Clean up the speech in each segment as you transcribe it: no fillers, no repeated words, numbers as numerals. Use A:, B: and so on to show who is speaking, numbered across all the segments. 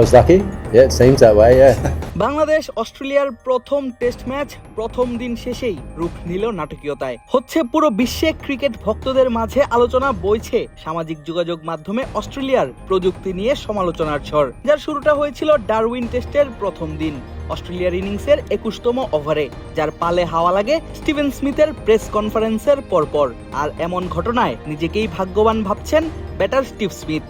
A: was lucky. Yeah, it seems that way, yeah.
B: Bangladesh অস্ট্রেলিয়ার প্রথম test match প্রথম দিন শেষেই রূপ নিল নাটকীয়তায়। হচ্ছে পুরো বিশ্বে ক্রিকেট ভক্তদের মাঝে আলোচনা বইছে সামাজিক যোগাযোগ মাধ্যমে অস্ট্রেলিয়ার প্রযুক্তি নিয়ে সমালোচনার ঝড়, যার শুরুটা হয়েছিল ডারউইন টেস্টের প্রথম দিন অস্ট্রেলিয়ার ইনিংসের 21তম ওভারে, যার পালে হাওয়া লাগে স্টিভেন স্মিথের প্রেস কনফারেন্সের পরপর। আর এমন ঘটনায় নিজেকেই ভাগ্যবান ভাবছেন ব্যাটার স্টিভ স্মিথ।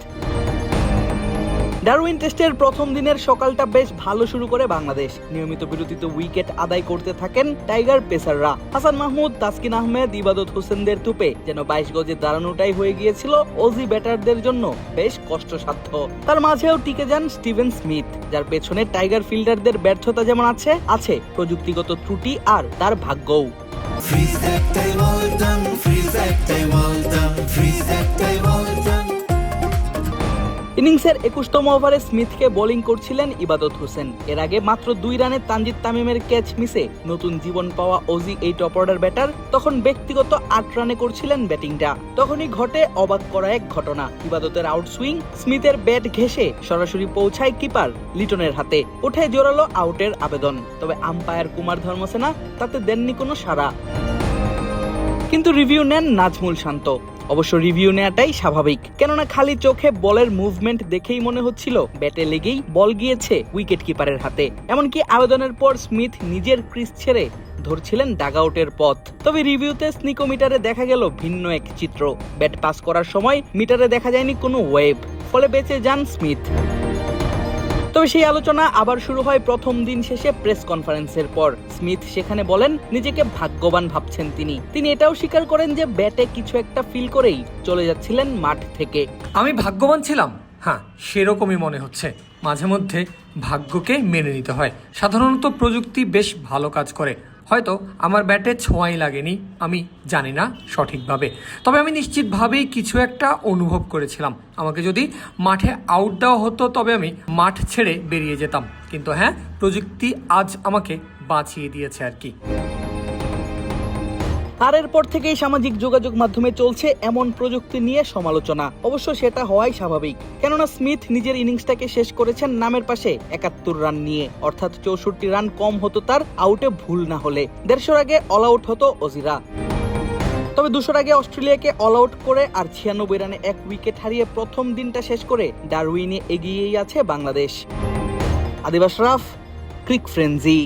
B: ডারউইন টেস্টের প্রথম দিনের সকালটা বেশ ভালো শুরু করে বাংলাদেশ। নিয়মিত বিরতিতে উইকেট আদায় করতে থাকেন টাইগার পেসাররা। হাসান মাহমুদ, তাসকিন আহমেদ, ইবাদত হোসেনদের তুপে যেন 22 গজে দাঁড়ানোটাই হয়ে গিয়েছিল অজি ব্যাটারদের জন্য বেশ কষ্টসাধ্য। তার মাঝেও টিকে যান স্টিভেন স্মিথ, যার পেছনে টাইগার ফিল্ডারদের ব্যর্থতা যেমন আছে প্রযুক্তিগত ত্রুটি আর তার ভাগ্যও। ইনিংসের 21তম ওভারে স্মিথকে বোলিং করছিলেন ইবাদত হোসেন। এর আগে মাত্র 2 রানে তানজিদ তামিমের ক্যাচ মিসে নতুন জীবন পাওয়া অজি এই টপ অর্ডার ব্যাটার তখন ব্যক্তিগত 8 রানে করছিলেন ব্যাটিংটা। তখনই ঘটে অবাক করা এক ঘটনা। ইবাদতের আউটসুইং স্মিথের ব্যাট ঘেঁষে সরাসরি পৌঁছায় কিপার লিটনের হাতে। উঠে জোরালো আউটের আবেদন, তবে আম্পায়ার কুমার ধর্মসেনা তাতে দেননি কোনো সাড়া। কিন্তু রিভিউ নেন নাজমুল শান্ত। অবশ্য রিভিউ নেওয়াটাই স্বাভাবিক, কেননা খালি চোখে বলের মুভমেন্ট দেখেই মনে হচ্ছিল ব্যাটে লেগেই বল গিয়েছে উইকেট কিপারের হাতে। এমনকি আবেদনের পর স্মিথ নিজের ক্রিজ ছেড়ে ধরছিলেন ডাগআউটের পথ। তবে রিভিউতে স্নিকোমিটারে দেখা গেল ভিন্ন এক চিত্র। ব্যাট পাস করার সময় মিটারে দেখা যায়নি কোনো ওয়েভ, ফলে বেঁচে যান স্মিথ। তবে সেই আলোচনা আবার শুরু হয় প্রথম দিন শেষে প্রেস কনফারেন্সের পর। স্মিথ সেখানে বলেন নিজেকে ভাগ্যবান ভাবছেন তিনি এটাও স্বীকার করেন যে ব্যাটে কিছু একটা ফিল করেই চলে যাচ্ছিলেন মাঠ থেকে।
C: আমি ভাগ্যবান ছিলাম, হ্যাঁ সেরকমই মনে হচ্ছে। মাঝে মধ্যে ভাগ্যকে মেনে নিতে হয়। সাধারণত প্রযুক্তি বেশ ভালো কাজ করে। হয়তো আমার ব্যাটে ছোঁয়াই লাগেনি, আমি জানি না সঠিকভাবে, তবে আমি নিশ্চিতভাবেই কিছু একটা অনুভব করেছিলাম। আমাকে যদি মাঠে আউট দেওয়া হতো তবে আমি মাঠ ছেড়ে বেরিয়ে যেতাম। কিন্তু হ্যাঁ, প্রযুক্তি আজ আমাকে বাঁচিয়ে দিয়েছে আর কি।
B: আর এরপর থেকেই সামাজিক যোগাযোগ মাধ্যমে চলছে এমন প্রযুক্তি নিয়ে সমালোচনা। অবশ্য সেটা হওয়াই স্বাভাবিক, কেননা স্মিথ নিজের ইনিংসটাকে শেষ করেছেন নামের পাশে 71 রান নিয়ে, অর্থাৎ 64 রান কম হতো তার আউটে ভুল না হলে। 150 আগে অল আউট হতো অজিরা। তবে 200 আগে অস্ট্রেলিয়াকে অল আউট করে আর 96 রানে 1 উইকেট হারিয়ে প্রথম দিনটা শেষ করে ডারউইনে এগিয়েই আছে বাংলাদেশ। আদিব আশরাফ, ক্রিক ফ্রেঞ্জি।